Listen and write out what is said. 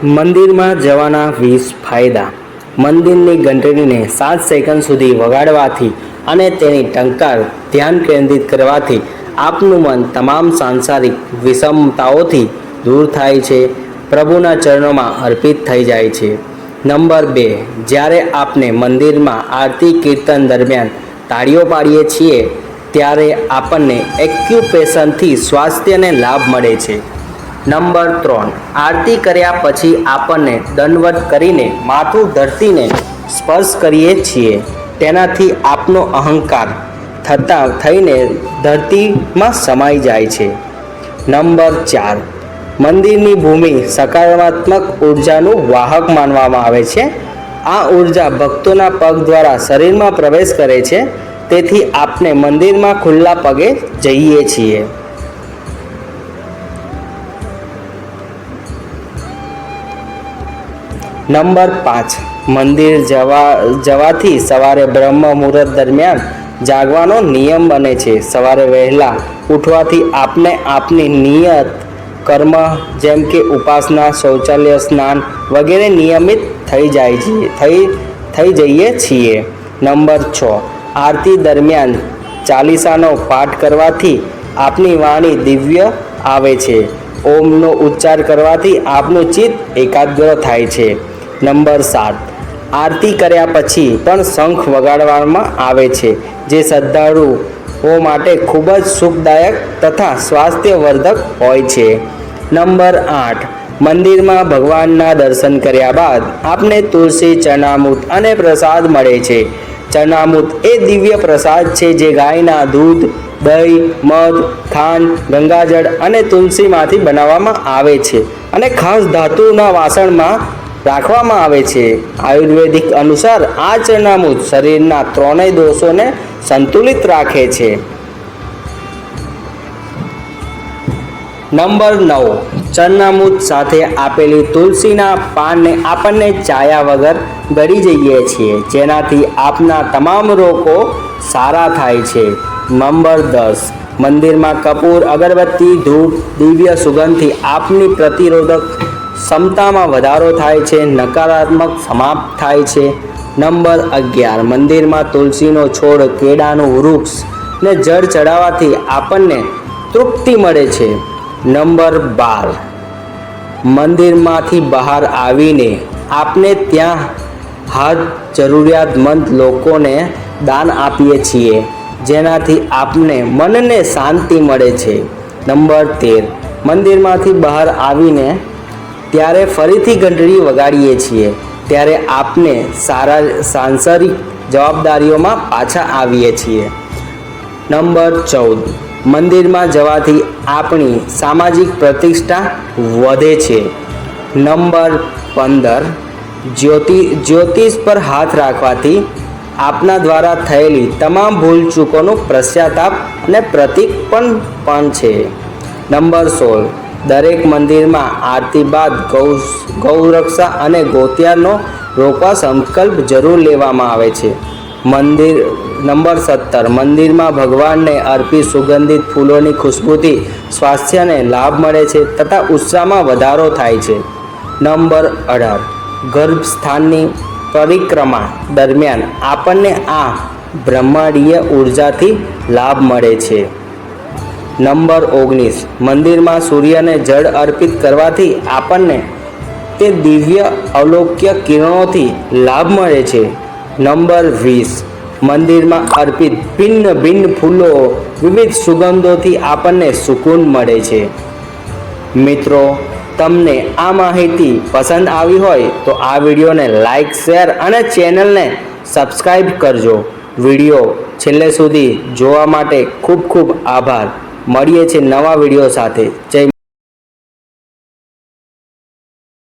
મંદિરમાં જવાના 20 ફાયદા. મંદિરની ઘંટડીને 7 સેકન્ડ સુધી વગાડવાથી અને તેની ટંકાર ધ્યાન કેન્દ્રિત કરવાથી આપનું મન તમામ સાંસારિક વિષમતાઓથી દૂર થાય છે, પ્રભુના ચરણોમાં અર્પિત થઈ જાય છે. નંબર 2, જ્યારે આપણે મંદિરમાં આરતી કીર્તન દરમિયાન તાળીઓ પાડીએ છીએ ત્યારે આપણને એક્યુપ્રેશરથી સ્વાસ્થ્યને લાભ મળે છે. નંબર 3, આરતી કર્યા પછી આપણને દંડવત કરીને માથું ધરતીને સ્પર્શ કરીએ છીએ. તેનાથી આપનો અહંકાર થઈને ધરતીમાં સમાઈ જાય છે. નંબર 4, મંદિરની ભૂમિ સકારાત્મક ઉર્જાનું વાહક માનવામાં આવે છે. આ ઉર્જા ભક્તોના પગ દ્વારા શરીરમાં પ્રવેશ કરે છે, તેથી આપણે મંદિરમાં ખુલ્લા પગે જઈએ છીએ. નંબર 5, મંદિર જવાથી સવારે બ્રહ્મ મુહૂર્ત દરમિયાન જાગવાનો નિયમ બને છે. સવારે વહેલા ઉઠવાથી આપણે આપની નિયત કર્મ જેમ કે ઉપાસના, શૌચાલય, સ્નાન વગેરે નિયમિત થઈ જઈએ છીએ. નંબર 6, આરતી દરમિયાન ચાલીસાનો પાઠ કરવાથી આપની વાણી દિવ્ય આવે છે. ઓમનો ઉચ્ચાર કરવાથી આપનું ચિત્ત એકાગ્ર થાય છે. નંબર 7, આરતી કર્યા પછી પણ શંખ વગાડવામાં આવે છે, જે શ્રદ્ધાળુઓ માટે ખૂબ જ સુખદાયક તથા સ્વાસ્થ્યવર્ધક હોય છે. નંબર 8, મંદિરમાં ભગવાનના દર્શન કર્યા બાદ આપને તુલસી, ચરણામૃત અને પ્રસાદ મળે છે. ચરણામૃત એ દિવ્ય પ્રસાદ છે જે ગાયના દૂધ, દહીં, મધ, ખાંડ, ગંગાજળ અને તુલસીમાંથી બનાવવામાં આવે છે અને ખાસ ધાતુના વાસણમાં રાખવામાં આવે છે. આયુર્વેદિક અનુસાર આ ચરણામૃત શરીરના ત્રણેય દોષોને સંતુલિત રાખે છે. નંબર 9, ચરણામૃત સાથે આપેલી તુલસીના પાનને આપણને ચાયા વગર ગળી જઈએ છીએ, જેનાથી આપના તમામ રોગો સારા થાય છે. નંબર 10, મંદિરમાં કપૂર, અગરબત્તી, ધૂપ, દિવ્ય સુગંધથી આપની પ્રતિરોધક ક્ષમતામાં વધારો થાય છે, નકારાત્મક સમાપ્ત થાય છે. નંબર 11, મંદિરમાં તુલસીનો છોડ, કેળાનું વૃક્ષ ને જળ ચડાવવાથી આપણને તૃપ્તિ મળે છે. નંબર 12, મંદિરમાંથી બહાર આવીને આપણે ત્યાં હાથ જરૂરિયાતમંદ લોકોને દાન આપીએ છીએ, જેનાથી આપને મનને શાંતિ મળે છે. નંબર 13, મંદિરમાંથી બહાર આવીને ત્યારે ફરીથી ઘંટડી વગાડીએ છીએ, ત્યારે આપને સાંસારિક જવાબદારીઓમાં પાછા આવીએ છીએ. નંબર 14, મંદિરમાં જવાથી આપણી સામાજિક પ્રતિષ્ઠા વધે છે. નંબર 15, જ્યોતિષ પર હાથ રાખવાથી આપના દ્વારા થયેલી તમામ ભૂલચૂકોનું પશ્ચાતાપ અને પ્રતીક પણ છે. નંબર 16, દરેક મંદિરમાં આરતી બાદ ગૌરક્ષા અને ગોત્યારનો રોકવા સંકલ્પ જરૂર લેવામાં આવે છે. નંબર 17, મંદિરમાં ભગવાનને અર્પિત સુગંધિત ફૂલોની ખુશ્બુથી સ્વાસ્થ્યને લાભ મળે છે તથા ઉત્સાહમાં વધારો થાય છે. નંબર 18, ગર્ભસ્થાનની પરિક્રમા દરમિયાન આપણને આ બ્રહ્માંડીય ઉર્જાથી લાભ મળે છે. નંબર 19, મંદિરમાં સૂર્યને જળ અર્પિત કરવાથી આપણને તે દિવ્ય અલૌક્ય કિરણોથી લાભ મળે છે. નંબર 20, મંદિરમાં અર્પિત ભિન્ન ફૂલો વિવિધ સુગંધોથી આપણને સુકૂન મળે છે. મિત્રો, તમને આ માહિતી પસંદ આવી હોય તો આ વિડીયોને લાઈક, શેર અને ચેનલને સબસ્ક્રાઈબ કરજો. વિડીયો છેલ્લે સુધી જોવા માટે ખૂબ ખૂબ આભાર. મળીએ છીએ નવા વિડીયો સાથે. જય